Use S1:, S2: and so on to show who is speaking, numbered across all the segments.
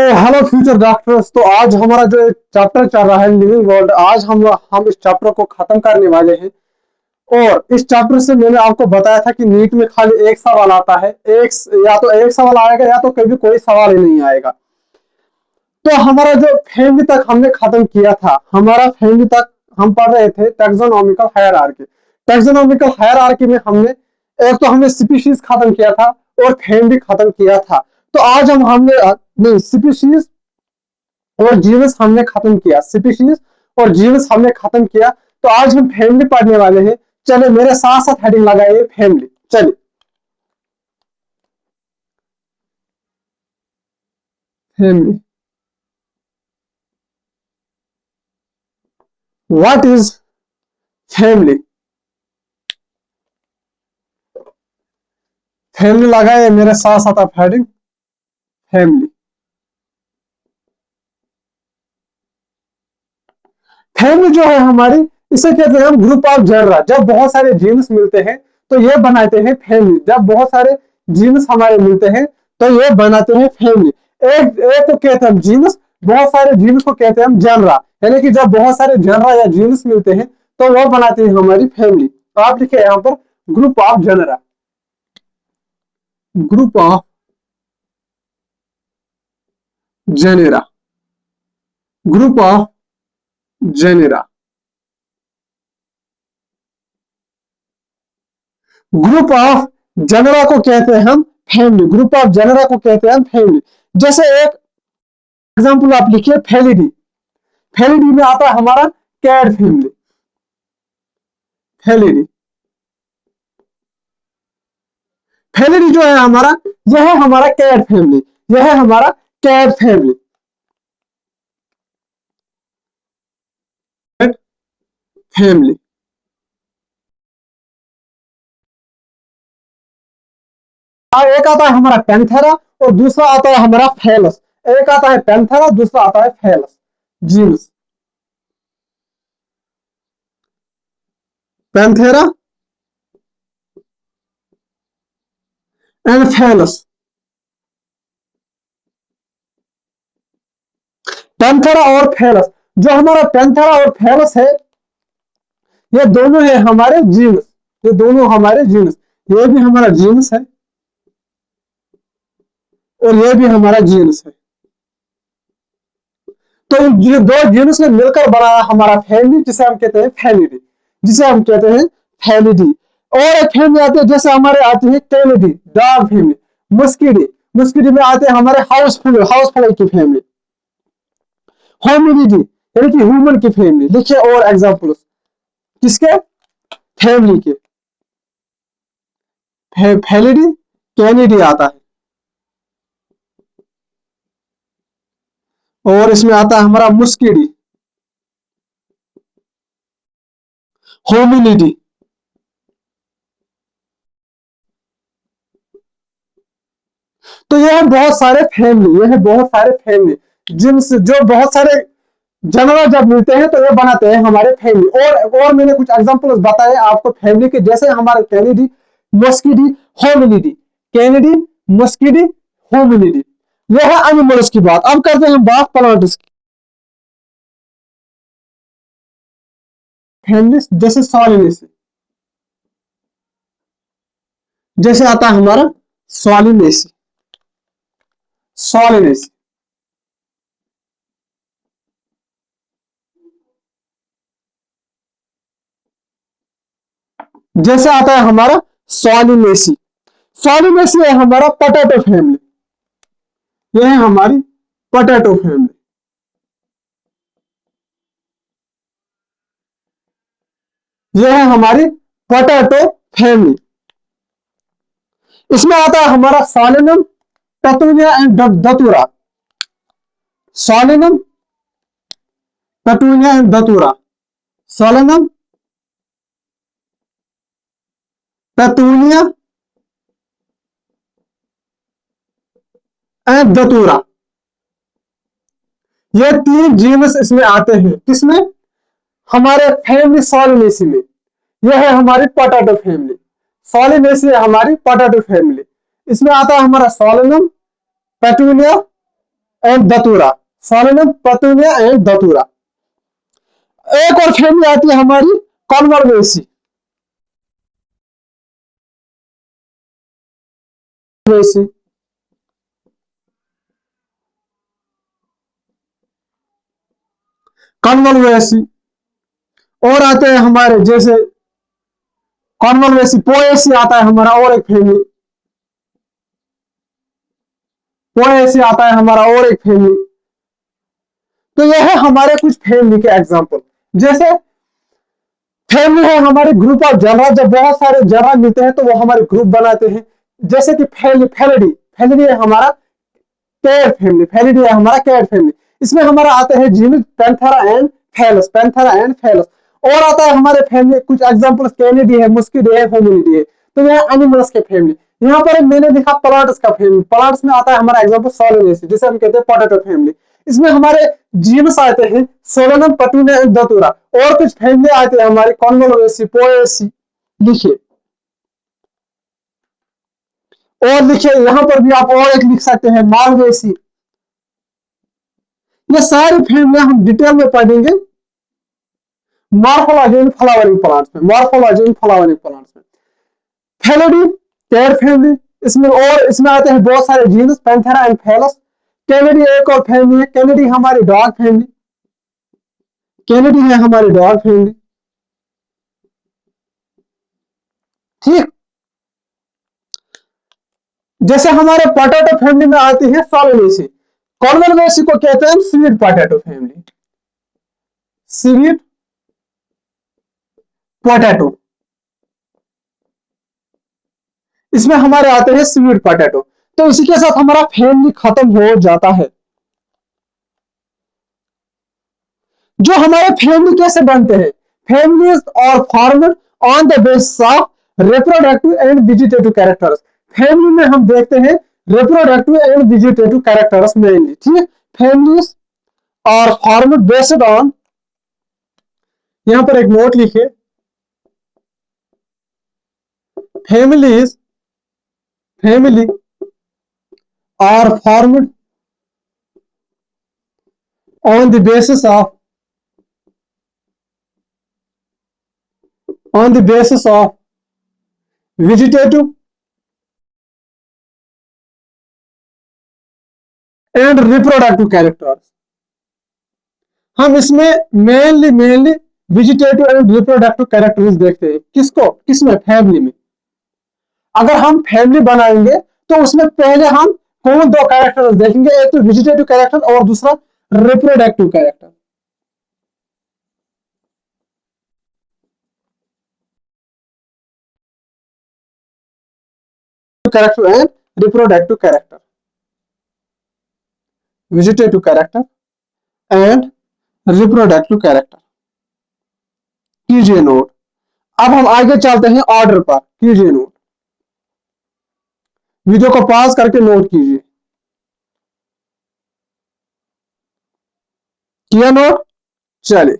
S1: Hello future doctors. तो आज हमारा जो एक चैप्टर चल रहा है लिविंग वर्ल्ड, आज हम इस चैप्टर को खत्म करने वाले हैं। और इस चैप्टर से मैंने आपको बताया था कि नीट में खाली एक सवाल आता है, या तो एक सवाल आएगा या तो कभी कोई सवाल ही नहीं आएगा। तो हमारा जो फैमिली तक हमने खत्म किया था, हमारा फैमिली तक हम पढ़ रहे थे टैक्सोनॉमिकल हायरार्की। टैक्सोनॉमिकल हायरार्की में हमने एक तो हमने स्पीशीज खत्म किया था और फैमिली खत्म किया था। तो आज हमने नहीं, स्पीशीज और जीनस हमने खत्म किया, स्पीशीज और जीनस हमने खत्म किया। तो आज हम फैमिली पढ़ने वाले हैं। चले मेरे साथ साथ हेडिंग लगाइए फैमिली। चलिए, family, what is family. Family लगाइए मेरे साथ साथ आप हेडिंग फैमिली। फैमिली जो है हमारी, इसे कहते हैं हम ग्रुप ऑफ जनरा। जब बहुत सारे जीन्स मिलते हैं तो ये बनाते हैं फैमिली। जब बहुत सारे जीन्स हमारे मिलते हैं तो ये बनाते हैं फैमिली। एक एक को कहते हैं हम जीन्स, बहुत सारे जीन्स को कहते हैं हम जनरा। यानी कि जब बहुत सारे जनरा या जीन्स मिलते हैं तो वो बनाते हैं हमारी फैमिली। तो आप लिखे यहाँ पर group of genera, group of genera, group of genera. Group of genera को कहते हैं हम फैमिली। ग्रुप ऑफ जनरा को कहते हैं हम फैमिली। जैसे एक एग्जांपल आप लिखिए फेलिडी। फेलिडी में आता है हमारा कैट फैमिली। फेलिडी, फेलिडी जो है हमारा, यह है हमारा कैट फैमिली। यह है हमारा कैट फैमिली, कैट फैमिली। एक आता है हमारा पैंथेरा और दूसरा आता है हमारा फेलस। एक आता है पैंथेरा, दूसरा आता है Felis genus. Panthera and Felis. Panthera और फेलस, जो हमारा पैंथेरा और फेलस है, ये दोनों है हमारे जीनस। ये दोनों हमारे जीनस, ये भी हमारा जीनस है और ये भी हमारा जीनस है। तो ये दो जीनस ने मिलकर बनाया हमारा फैमिली, जिसे हम कहते हैं फैमिली, जिसे हम कहते हैं फैमिली। और एक फैमिली आती है, जैसे हमारे आती है कैनिडी, डॉग फैमिली। मस्किडी, मस्किडी में आते हैं हमारे हाउस फ्लाई, हाउस फ्लाई की फैमिली। होमिनिडी यानी कि ह्यूमन की फैमिली। देखिए और एग्जांपल्स किसके, फैमिली के। फैलिडी, कैनिडी आता है। और इसमें आता है हमारा मुस्किडी, होमिनिडी। तो यह है बहुत सारे फैमिली, यह है बहुत सारे फैमिली जिनसे जो बहुत सारे जानवर जब मिलते हैं तो ये बनाते हैं हमारे फैमिली। और मैंने कुछ एग्जांपल्स बताए आपको फैमिली के, जैसे हमारे कैनिडी, मस्किडी, होमिनिडी। Canidae, मस्किडी, Hominidae. यह है एनिमल्स की बात। अब करते हैं बात प्लांट्स की फैमिली। जैसे सॉलिनेसी, जैसे आता है हमारा सॉलिनेसी, सॉलिनेसी। जैसे आता है हमारा सॉलिनेसी। सॉलिनेसी है हमारा पोटैटो फैमिली। यह है हमारी पोटैटो फैमिली। यह है हमारी पोटैटो फैमिली। इसमें आता है हमारा Solanum, Petunia and Datura. Solanum, Petunia and Datura. Solanum, Petunia and Datura. ये तीन जीनस इसमें आते हैं। किसमें, हमारे फैमिली सॉलिनेसी में। यह है हमारी पोटैटो फैमिली। सॉलिनेसी है हमारी पोटैटो फैमिली। इसमें आता है हमारा Solanum, Petunia and Datura, Solanum, Petunia and Datura. एक और फैमिली आती है हमारी कॉन्वर्वेसी, कॉन्वर्वेसी। और आते हैं हमारे जैसे कॉन्वर्वेसी पोएसी आता है हमारा, और एक फैमिली पोएसी आता है हमारा, और एक फैमिली। तो यह है हमारे कुछ फैमिली के एग्जांपल। जैसे फैमिली है हमारे ग्रुप ऑफ जनरल, जब बहुत सारे जनरल मिलते हैं तो वो हमारे ग्रुप बनाते हैं। जैसे कि फैलिडी, फैलिडी है हमारा कैट फैमिली, फैलिडी है हमारा कैट फैमिली। इसमें हमारा आते हैं genus Panthera and Felis, Panthera and Felis. और आता है हमारे फैमिली कुछ एग्जांपल्स, कैनिडी है, मुस्किडी है, होमिनिडी है। तो यह एनिमल्स के फैमिली। यहाँ पर मैंने लिखा प्लांट्स का फैमिली, प्लांट्स में आता है हमारा एग्जांपल सोलेनेसी, जिसे हम कहते हैं पोटैटो फैमिली। इसमें हमारे जीनस आते हैं सोलेनम, पेतूनिया एंड दतूरा। और कुछ फैमिली आते हैं हमारे कॉन्वोलवेसी, पोएसी। लिखिए, और लिखिए यहाँ पर भी आप और एक लिख सकते हैं मालवेसी। ये सारी फैमिलियां हम डिटेल में पढ़ेंगे मॉर्फोलॉजी इन फ्लावरिंग प्लांट्स में, मॉर्फोलॉजी इन फ्लावरिंग प्लांट्स में। फैलिडी कैट फैमिली, इसमें और इसमें आते हैं बहुत सारे जीनस पैंथेरा एंड फैलस। कैनिडी एक और फैमिली है, कैनिडी हमारी डॉग फैमिली, कैनिडी है हमारी डॉग फैमिली। ठीक, जैसे हमारे पोटैटो फैमिली में आती है सोलेनेसी। कॉन्वोलवेसी को कहते हैं sweet potato family, sweet potato. इसमें हमारे आते हैं स्वीट पोटैटो। तो इसी के साथ हमारा फैमिली खत्म हो जाता है। जो हमारे फैमिली कैसे बनते हैं, फैमिलीज और formed on the basis of reproductive and vegetative characters. Family में हम देखते हैं reproductive and vegetative characters mainly. ठीक, फैमिलीज और फॉर्मड बेस्ड ऑन, यहां पर एक नोट लिखिए, families, family are formed on the basis of, on the basis of vegetative and reproductive characters। हम इसमें mainly vegetative and reproductive characters देखते हैं। किसको, किसमें, फैमिली में। अगर हम फैमिली बनाएंगे तो उसमें पहले हम कौन दो कैरेक्टर्स देखेंगे, एक तो वेजिटेटिव कैरेक्टर और दूसरा reproductive character. Character and reproductive character, vegetative character and reproductive character. कीजिए नोट। अब हम आगे चलते हैं ऑर्डर पर, कीजिए नोट, वीडियो को पॉज करके नोट कीजिए। किया नोट? चलिए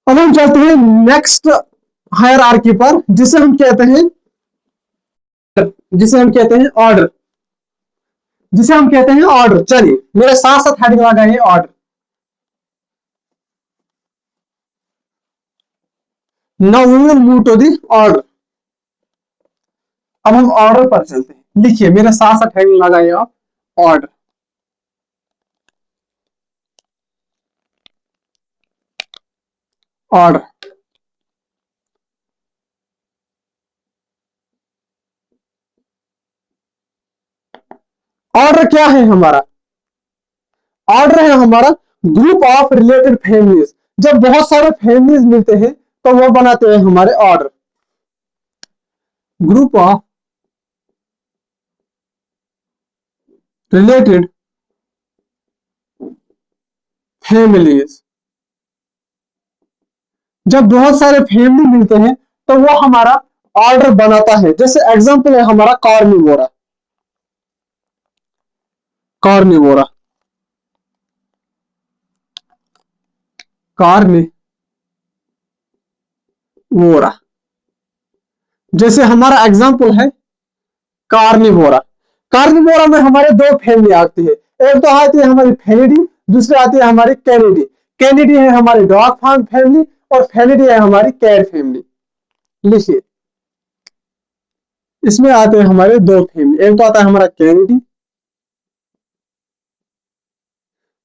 S1: अब हम चलते हैं नेक्स्ट हायरार्की पर, जिसे हम कहते हैं, जिसे हम कहते हैं ऑर्डर, जिसे हम कहते हैं ऑर्डर। चलिए मेरे साथ साथ हेडिंग लगाइए order. Now we will move to the order. अब हम ऑर्डर पर चलते हैं। लिखिए मेरे साथ साथ हेडिंग लगाइए आप, ऑर्डर। ऑर्डर, ऑर्डर क्या है हमारा? ऑर्डर है हमारा ग्रुप ऑफ रिलेटेड फैमिलीज। जब बहुत सारे फैमिलीज मिलते हैं तो वो बनाते हैं हमारे order. Group of related families, जब बहुत सारे फैमिली मिलते हैं तो वो हमारा ऑर्डर बनाता है। जैसे एग्जांपल है हमारा कार्निवोरा, कार्निवोरा, कार्निवोरा। जैसे हमारा एग्जांपल है कार्निवोरा। कार्निवोरा में हमारे दो फैमिली आती है, एक तो आती है हमारी फेलिडी, दूसरी आती है हमारी कैनिडी। कैनिडी है हमारी डॉग फार्म फैमिली और फेलिडी है हमारी कैट फैमिली। लिखिए, इसमें आते हैं हमारे दो फैमिली, एक तो आता है हमारा कैनिडी,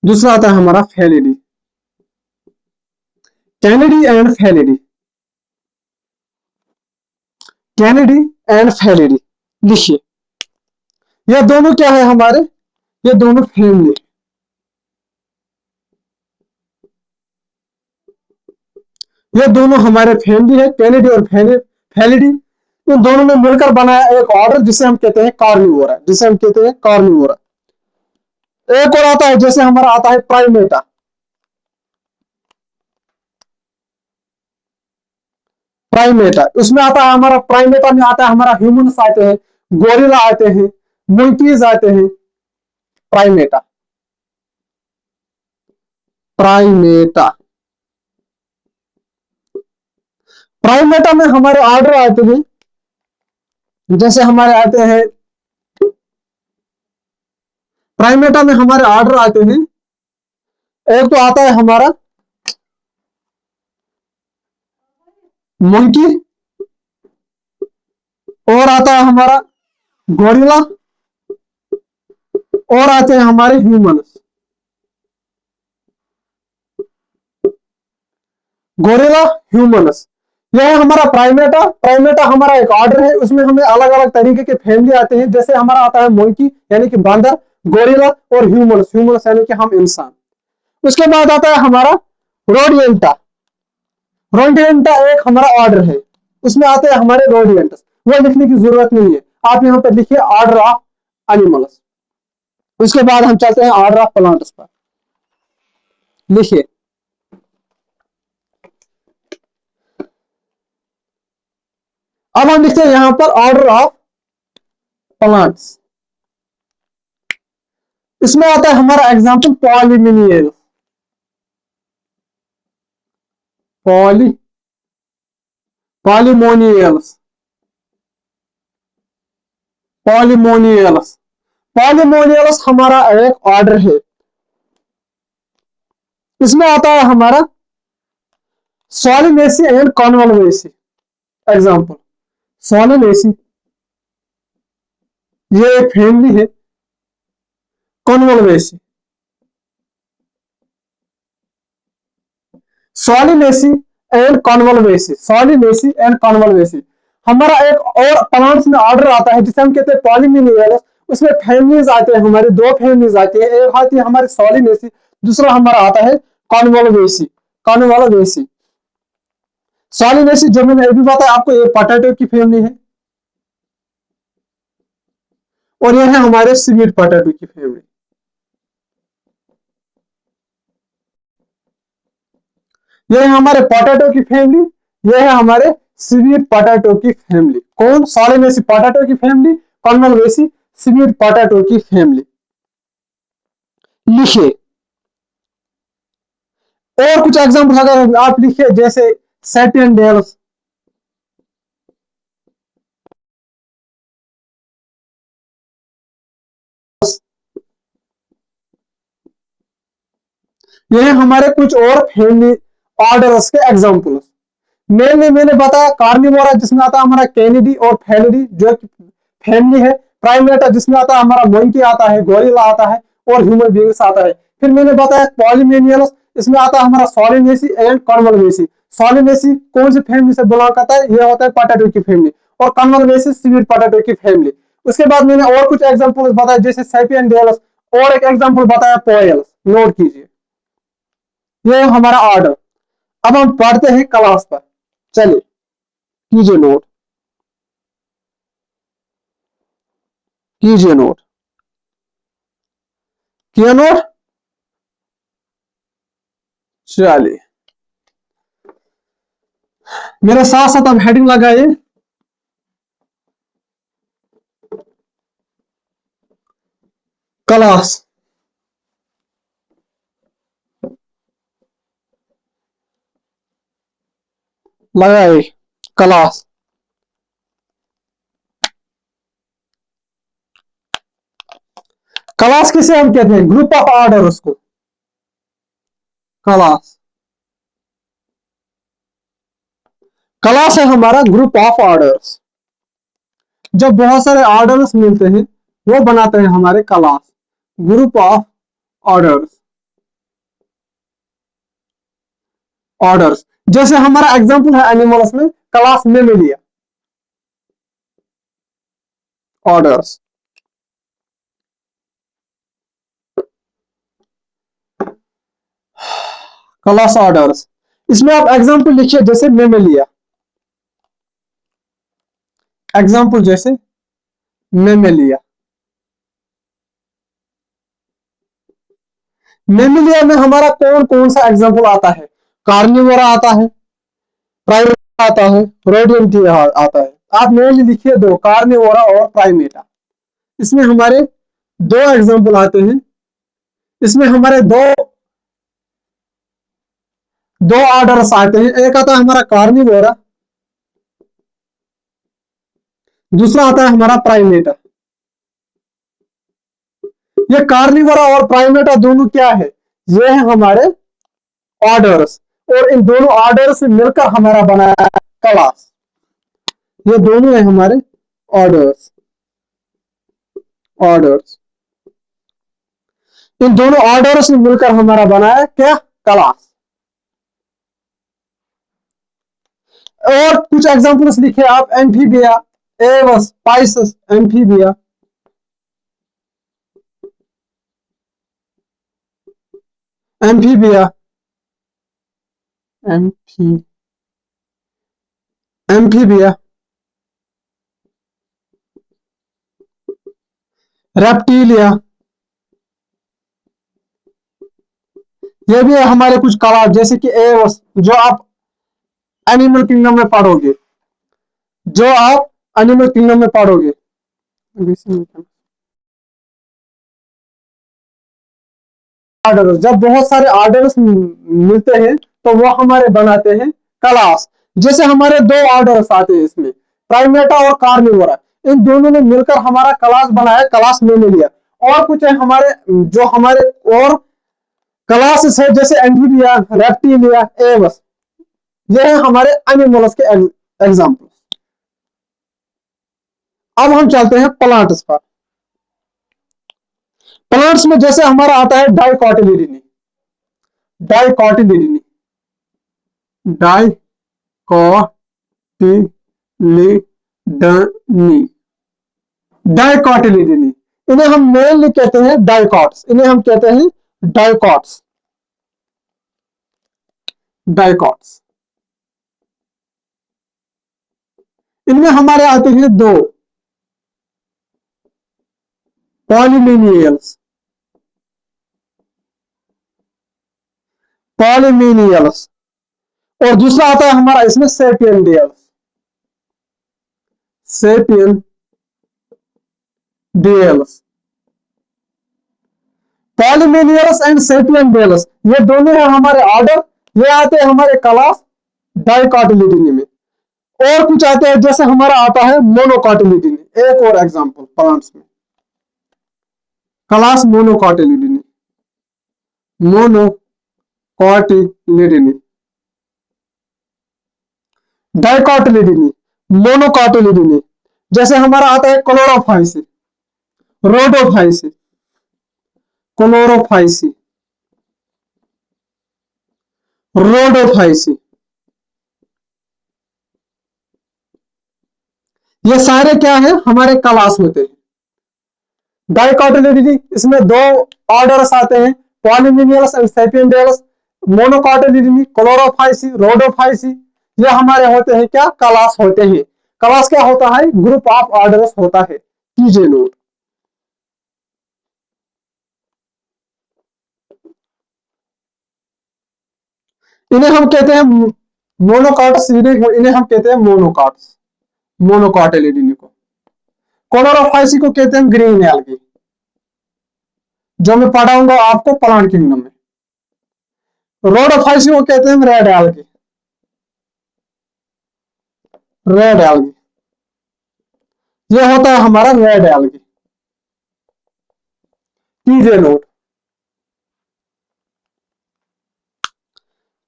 S1: दूसरा आता है हमारा Felidae. Canidae and Felidae, Canidae and Felidae. लिखिए, ये दोनों क्या है हमारे, ये दोनों फैमिली, ये दोनों हमारे फैमिली है, कैनिडी और फेलिडी। इन दोनों ने मिलकर बनाया एक ऑर्डर जिसे हम कहते हैं कार्निवोरा, जिसे हम कहते हैं कार्निवोरा। एक और आता है जैसे हमारा आता है प्राइमेटा। प्राइमेटा उसमें आता है हमारा, प्राइमेटा में आता है हमारा ह्यूमंस आते हैं, गोरिल्ला आते हैं, मंकीज आते हैं। प्राइमेटा, प्राइमेटा, प्राइमेटा में हमारे ऑर्डर आते हैं, जैसे हमारे आते हैं, प्राइमेटा में हमारे ऑर्डर आते हैं। एक तो आता है हमारा मंकी, और आता है हमारा गोरिल्ला, और आते हैं हमारे ह्यूमंस। गोरिल्ला, ह्यूमंस, यह है हमारा प्राइमेटा। प्राइमेटा हमारा एक ऑर्डर है, उसमें हमें अलग अलग तरीके के फैमिली आते हैं, जैसे हमारा आता है मंकी यानी कि बांदर, गोरिल्ला और ह्यूमंस, ह्यूमंस यानी कि हम इंसान। उसके बाद आता है हमारा रोडियंटा। रोडियंटा एक हमारा ऑर्डर है, उसमें आते हैं हमारे रोडियंट्स, वो लिखने की जरूरत नहीं है, आप यहाँ पर लिखिए ऑर्डर ऑफ एनिमल्स। उसके बाद हम चलते हैं ऑर्डर ऑफ प्लांट्स पर। लिखिए, अब हम लिखते हैं यहां पर ऑर्डर ऑफ प्लांट्स। इसमें आता है हमारा example Polemoniales, poly Polemoniales, Polemoniales, Polemoniales हमारा एक ऑर्डर है। इसमें आता है हमारा Solanaceae and Convolvulaceae. Example, Solanaceae ये एक फैमिली है, Convolvulaceae, Solanaceae and Convolvulaceae, Solanaceae and Convolvulaceae. हमारा एक और प्लांट्स में ऑर्डर आता है जिसे हम कहते हैं पॉलीमिनियल्स। उसमें फैमिलीज आते हैं हमारे, दो फैमिलीज आती है, एक आती है हमारी सोलिनेसी, दूसरा हमारा आता है कॉन्वोल्वेसी। कॉन्वोल्वेसी, सोलिनेसी जो मैंने अभी बताया आपको, ये पोटैटो की फैमिली है, और ये है हमारे स्वीट पोटैटो की फैमिली। ये है हमारे पोटैटो की फैमिली, ये है हमारे स्वीट पोटैटो की फैमिली। कौन? सोलिनेसी पोटैटो की फैमिली, कॉन्वोल्वेसी स्वीट पोटैटो की फैमिली। लिखिए, और कुछ एग्जांपल अगर आप लिखिए, जैसे सेटियनडेल्स, ये है हमारे कुछ और फैमिली ऑर्डर्स के एग्जांपल्स। मैंने बताया कार्निवोरा जिसमें आता है हमारा कैनिडी और फेलिडी जो फैमिली है, प्राइमेटा जिसमें आता है हमारा मंकी आता है, गोरिल्ला आता है और ह्यूमन बींग्स आता है। फिर मैंने बताया पॉलीमेनियल्स, इसमें आता है हमारा सोलिनेसी एंड कॉन्वोल्वेसी। सोलिनेसी कौन सी फैमिली से बिलोंग करता है? यह होता है पोटैटो की फैमिली, और कॉन्वोल्वेसी स्वीट पोटैटो की फैमिली। उसके बाद मैंने और कुछ एग्जांपल्स बताए जैसे सेपियनडेल्स, और एक एग्जांपल बताया पोएल्स। नोट कीजिए, ये हमारा ऑर्डर। अब हम पढ़ते हैं क्लास पर, चलिए कीजिए नोट, कीजिए नोट, किया नोट? चलिए, मेरे साथ साथ अब हेडिंग लगाइए, क्लास। लगाइए क्लास। क्लास किसे हम कहते हैं? ग्रुप ऑफ ऑर्डर, उसको क्लास। क्लास है हमारा ग्रुप ऑफ ऑर्डर्स। जब बहुत सारे ऑर्डर्स मिलते हैं वो बनाते हैं हमारे class, group of orders. Orders जैसे हमारा एग्जांपल है एनिमल्स में class Mammalia. Orders, class orders. इसमें आप एग्जांपल लिखिए, जैसे मेमेलिया। एग्जांपल जैसे मेमेलिया। मेमेलिया में हमारा कौन कौन सा एग्जांपल आता है? कार्निवोरा आता है, प्राइमेटा आता है, रोडियंटिया आता है। आप मेनली लिखिए दो, कार्निवोरा और प्राइमेटा। इसमें हमारे दो एग्जांपल आते हैं। इसमें हमारे दो दो ऑर्डर्स आते हैं। एक आता है हमारा कार्निवोरा, दूसरा आता है हमारा प्राइमेटा। ये कार्निवोरा और प्राइमेटा दोनों क्या है? ये है हमारे ऑर्डर्स, और इन दोनों ऑर्डर से मिलकर हमारा बनाया क्लास। ये दोनों है हमारे ऑर्डर्स। ऑर्डर्स, इन दोनों ऑर्डर्स ने मिलकर हमारा बनाया क्या? क्लास। और कुछ एग्जांपल्स लिखे आप। Amphibia, Aves, Pisces, Amphibia. Amphibia, amphi Amphibia, Reptilia. ये भी है हमारे कुछ क्लास, जैसे कि एवस, जो आप एनिमल किंगडम में पढ़ोगे। जो आप एनिमल किंगडम में पढ़ोगे। ऑर्डर, जब बहुत सारे ऑर्डर्स मिलते हैं तो वो हमारे बनाते हैं क्लास। जैसे हमारे दो ऑर्डर्स आते हैं इसमें, प्राइमेटा और कार्निवोरा। इन दोनों ने मिलकर हमारा क्लास बनाया, क्लास मैंने लिया। और कुछ है हमारे, जो हमारे और क्लासेस है, जैसे एम्फीबिया, रेप्टिलिया, एवस। ये है हमारे एनिमल्स के एग्जाम्पल। अब हम चलते हैं प्लांट्स पर। प्लांट्स में जैसे हमारा आता है डाइकोटिलिडनी। डाइकोटिलिडनी, डाइकोटिलिडनी, डाइकोटिलिडनी। इन्हें हम मेनली कहते हैं डाइकॉट्स। इन्हें हम कहते हैं डाइकॉट्स। डाइकॉट्स, इनमें हमारे आते हैं दो, पॉलीमिनियल्स। पॉलीमिनियल्स, और दूसरा आता है हमारा इसमें सेपियनडियल्स। सेपियन डियल्स, पॉलीमिनियल्स एंड सेपियनडियल्स, ये दोनों है हमारे ऑर्डर। ये आते हैं हमारे क्लास डाइकोटिलिडनी में। और कुछ आते हैं, जैसे हमारा आता है मोनोकोटिलिडनी। एक और एग्जांपल प्लांट्स में, क्लास मोनोकोटिलिडनी। मोनोकोटिलिडनी, डाइकोटिलिडनी, मोनोकोटिलिडनी। जैसे हमारा आता है क्लोरोफाइसी, रोडोफाइसी, क्लोरोफाइसी, रोडोफाइसी। ये सारे क्या है? हमारे क्लास होते हैं। डाइकोटिलिडनी, इसमें दो ऑर्डर्स आते हैं, Polemoniales and Sapindales. Monocotyledonae, Chlorophyceae, Rhodophyceae. ये हमारे होते हैं क्या? क्लास होते हैं। क्लास क्या होता है? ग्रुप ऑफ ऑर्डर्स होता है। कीजिए नोट। इन्हें हम कहते हैं मोनोकॉट्स। इन्हें हम कहते हैं मोनोकॉट्स, मोनोकॉटिलिडनी को। क्लोरोफाइसी को कहते हैं ग्रीन एल्गी, जो मैं पढ़ाऊंगा आपको प्लांट किंगडम में। रोडोफाइसी को कहते हैं रेड एल्गी, रेड एल्गी। ये होता है हमारा रेड एल्गी। कीजिए नोट,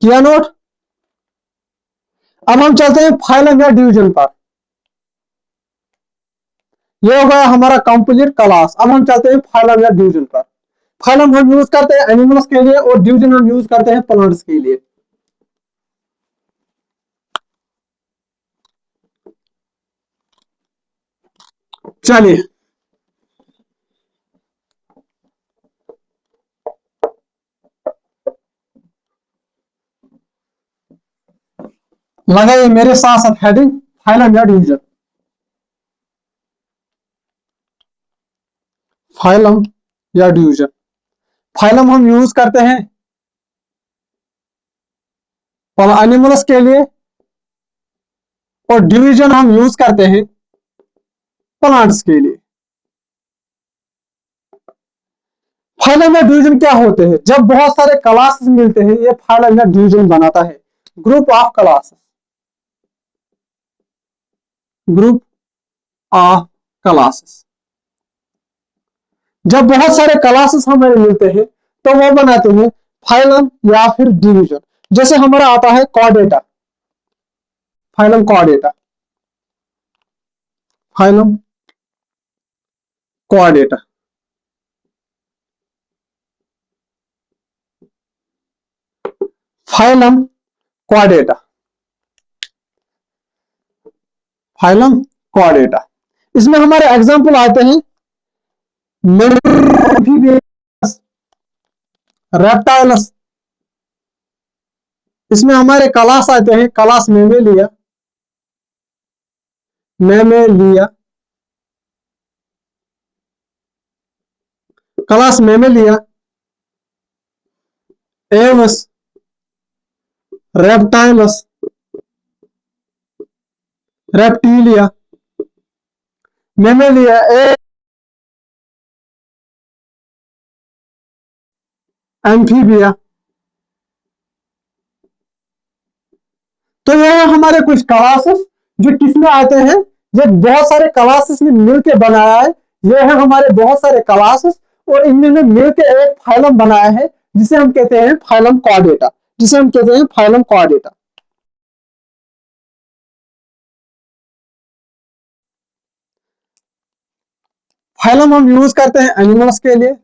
S1: किया नोट। अब हम चलते हैं फाइलम या डिवीजन पर। ये हो गया हमारा कंप्लीट क्लास। अब हम चलते हैं फाइलम या डिवीजन पर। फाइलम हम यूज करते हैं एनिमल्स के लिए और डिवीजन हम यूज करते हैं प्लांट्स के लिए। चलिए लगाइए मेरे साथ साथ हेडिंग फाइलम या डिवीजन। फाइलम या डिवीजन। फाइलम हम यूज करते हैं एनिमल्स के लिए और डिवीजन हम यूज करते हैं प्लांट्स के लिए। फाइलम या डिवीजन क्या होते हैं? जब बहुत सारे क्लासेस मिलते हैं ये फाइलम या डिवीजन बनाता है। Group of classes, group of classes. जब बहुत सारे क्लासेस हमें मिलते हैं तो वो बनाते हैं फाइलम या फिर डिवीजन। जैसे हमारा आता है Chordata, phylum Chordata, phylum Chordata. Phylum Chordata, phylum Chordata. इसमें हमारे एग्जांपल आते हैं रेप्टाइल्स। इसमें हमारे क्लास आते हैं class Mammalia, Mammalia, class Mammalia, Aves, reptiles, Reptilia, Mammalia, Amphibia. तो ये है हमारे कुछ क्लासेस जो किसमें आते हैं, ये बहुत सारे क्लासेस ने मिलकर बनाया है। ये है हमारे बहुत सारे क्लासेस और इन्होंने मिलकर एक फाइलम बनाया है जिसे हम कहते हैं फाइलम कॉर्डेटा, जिसे हम कहते हैं फाइलम कॉर्डेटा। फाइलम हम यूज करते हैं एनिमल्स के लिए,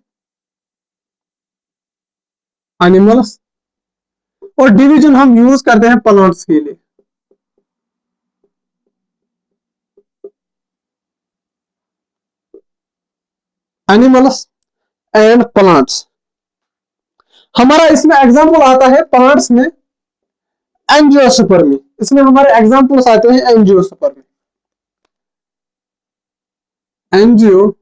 S1: एनिमल्स, और डिवीजन हम यूज करते हैं प्लांट्स के लिए। Animals and plants. हमारा इसमें एग्जांपल आता है प्लांट्स में एंजियोस्पर्मी। इसमें हमारे एग्जांपल्स आते हैं एंजियोस्पर्मी, एंजियोस्पर्मी।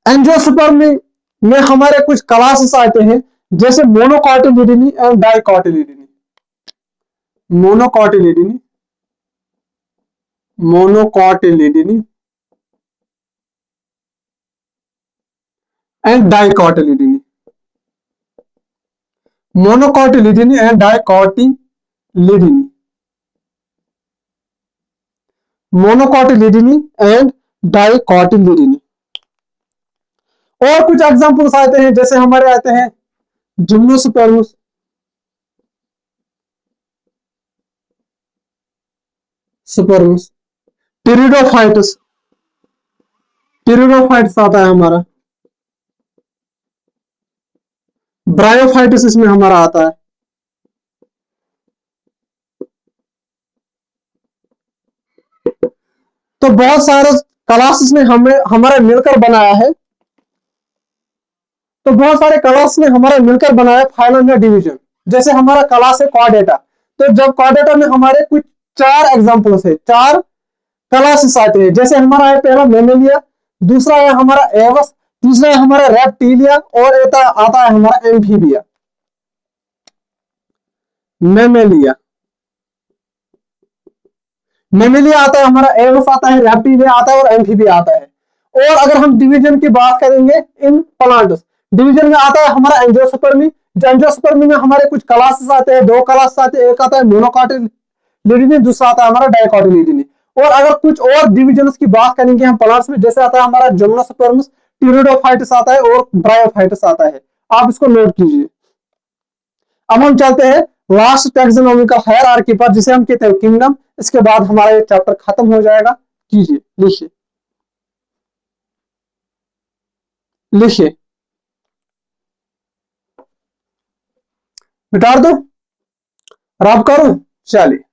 S1: एंजियोस्पर्मी में हमारे कुछ क्लासेस आते हैं जैसे Monocotyledonae and Dicotyledonae. Monocotyledonae, Monocotyledonae and Dicotyledonae. Monocotyledonae and Dicotyledonae, Monocotyledonae and Dicotyledonae. और कुछ एग्जांपल्स आते हैं जैसे हमारे आते हैं जिम्नोस्पर्मस, स्पर्मस, टेरिडोफाइट्स, टेरिडोफाइट्स आता है हमारा, ब्रायोफाइट्स इसमें हमारा आता है। तो बहुत सारे क्लासेस ने हमें हमारा मिलकर बनाया है। तो बहुत सारे क्लास ने हमारा मिलकर बनाया फाइलम या डिवीजन। जैसे हमारा क्लास है कॉर्डेटा, तो जब कॉर्डेटा में हमारे कुछ 4 एग्जांपल्स है, 4 क्लासेस आते हैं। जैसे हमारा है पहला मेमेलिया, दूसरा है हमारा एवस, तीसरा है हमारा रेप्टिलिया और आता है हमारा एम्फीबिया। मेमेलिया, मेमेलिया आता है हमारा, एवस आता है, रेप्टिलिया आता है और एम्फीबिया आता है। और अगर हम डिवीजन की बात करेंगे इन प्लांट्स, डिवीजन में आता है हमारा एंजियोस्पर्मी। एंजियोस्पर्मी में हमारे कुछ क्लासेस आते हैं, 2 क्लासेस आते हैं। एक आता है मोनोकॉटिलिडनी, दूसरा आता है हमारा डाइकॉटिलिडनी। और अगर कुछ और डिविजन्स की बात करेंगे हम प्लांट्स में, जैसे आता है हमारा जिम्नोस्पर्म्स, टिरिडोफाइट्स आता है और ब्रायोफाइट्स आता है, आप इसको नोट कीजिए। अब हम चलते हैं लास्ट टैक्सोनॉमिकल हायरार्की पर, जिसे हम कहते हैं किंगडम। इसके बाद हमारा ये चैप्टर खत्म हो जाएगा। कीजिए, लिखिए लिखिए, मिटा दो, रब करूं, चलिए।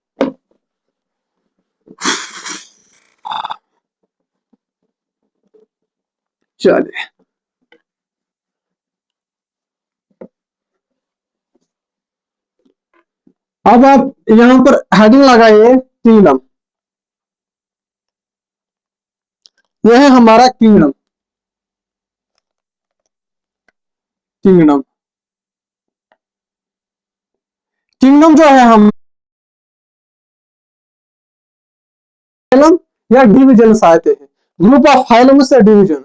S1: चलिए, अब आप यहां पर हेडिंग लगाइए किंगडम। यह है हमारा किंगडम। किंगडम किंगडम जो है हम फाइलम या डिविजन आते हैं, ग्रुप ऑफ फाइलम से डिविजन,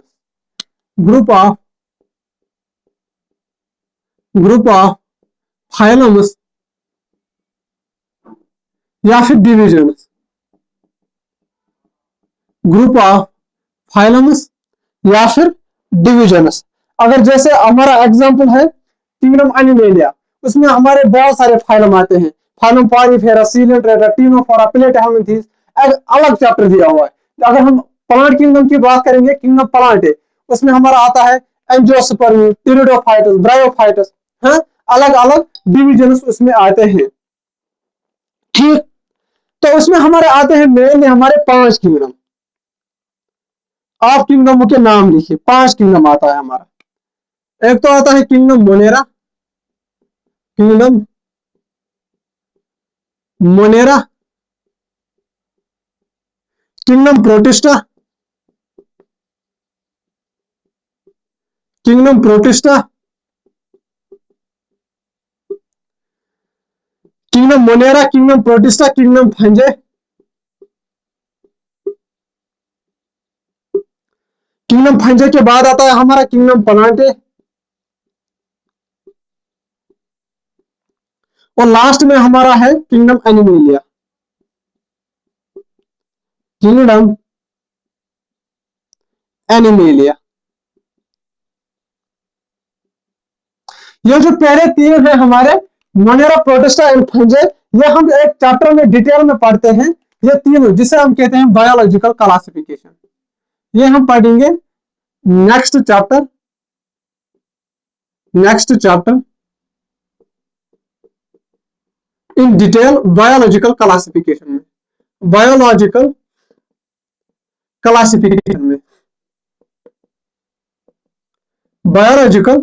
S1: ग्रुप ऑफ फाइलम्स या फिर डिविजन, ग्रुप ऑफ फाइलम्स या फिर डिविजन्स। अगर जैसे हमारा एग्जांपल है किंगडम एनिमेलिया, उसमें हमारे बहुत सारे फाइलम आते हैं, फाइलम पॉलीफेरा, सीलेंट्रेटा, टिनोफोरा, प्लेटाहेल्मिन्थेस, एक अलग चैप्टर दिया हुआ है। अगर हम प्लांट किंगडम की बात करेंगे, किंगडम प्लांट है, उसमें हमारा आता है एंजियोस्पर्म, टिरिडोफाइट्स, ब्रायोफाइट्स, हाँ, अलग अलग डिविजन्स उसमें आते हैं। ठीक, तो उसमें हमारे आते हैं मेनली हमारे 5 किंगडम। आप किंगडम के नाम लिखिए, 5 किंगडम आता है हमारा। एक तो आता है kingdom Monera, kingdom Monera, kingdom protista, kingdom protista, kingdom Monera, kingdom protista, kingdom फंजे, kingdom फंजे के बाद आता है हमारा किंगडम पलांटे, और लास्ट में हमारा है किंगडम एनिमेलिया। Kingdom animalia. ये जो पहले 3 है हमारे, मोनेरा, प्रोटिस्टा एंड फंजे, ये हम एक चैप्टर में डिटेल में पढ़ते हैं। ये तीनों जिसे हम कहते हैं बायोलॉजिकल क्लासिफिकेशन, ये हम पढ़ेंगे next chapter, in detail biological classification में, बायोलॉजिकल क्लासिफिकेशन में, बायोलॉजिकल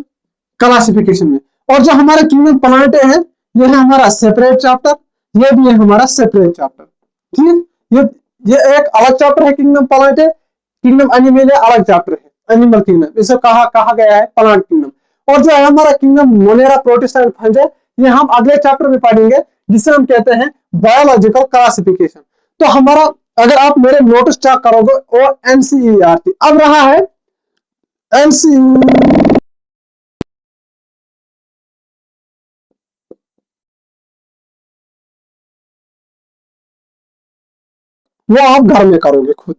S1: क्लासिफिकेशन में। और जो हमारा किंगडम प्लांट है, ये है हमारा सेपरेट चैप्टर, ये भी है हमारा सेपरेट चैप्टर। ठीक, ये एक अलग चैप्टर है किंगडम प्लांट है, किंगडम एनिमलिया अलग चैप्टर है, एनिमल किंगडम, इसे कहा गया है प्लांट किंगडम। और जो है हमारा किंगडम मोनेरा, प्रोटिस्टा एंड फंजे, ये हम अगले चैप्टर में पढ़ेंगे, जिसे हम कहते हैं बायोलॉजिकल क्लासिफिकेशन। तो हमारा, अगर आप मेरे नोटिस चेक करोगे, और एनसीईआरटी अब रहा है एनसीई, वो आप घर में करोगे खुद,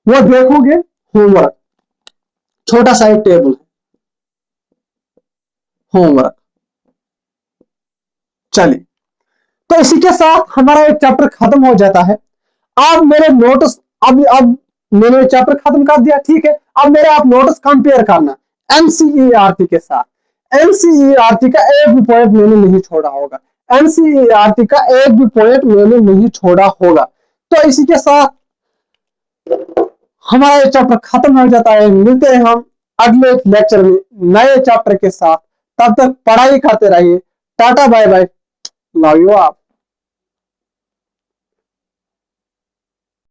S1: वो देखोगे होमवर्क, छोटा सा एक टेबल है होमवर्क। चलिए, तो इसी के साथ हमारा एक चैप्टर खत्म हो जाता है। अब मेरे नोट्स, अब मैंने चैप्टर खत्म कर दिया, ठीक है। अब मेरे आप नोट्स कंपेयर करना एनसीईआरटी के साथ। एनसीईआरटी का एक भी पॉइंट मैंने नहीं छोड़ा होगा, एनसीईआरटी का एक भी पॉइंट मैंने नहीं छोड़ा होगा। तो इसी के साथ हमारा ये चैप्टर खत्म हो जाता है। मिलते हैं हम अगले लेक्चर में नए चैप्टर के साथ। तब तक पढ़ाई करते रहिए। Tata bye bye, love you आप।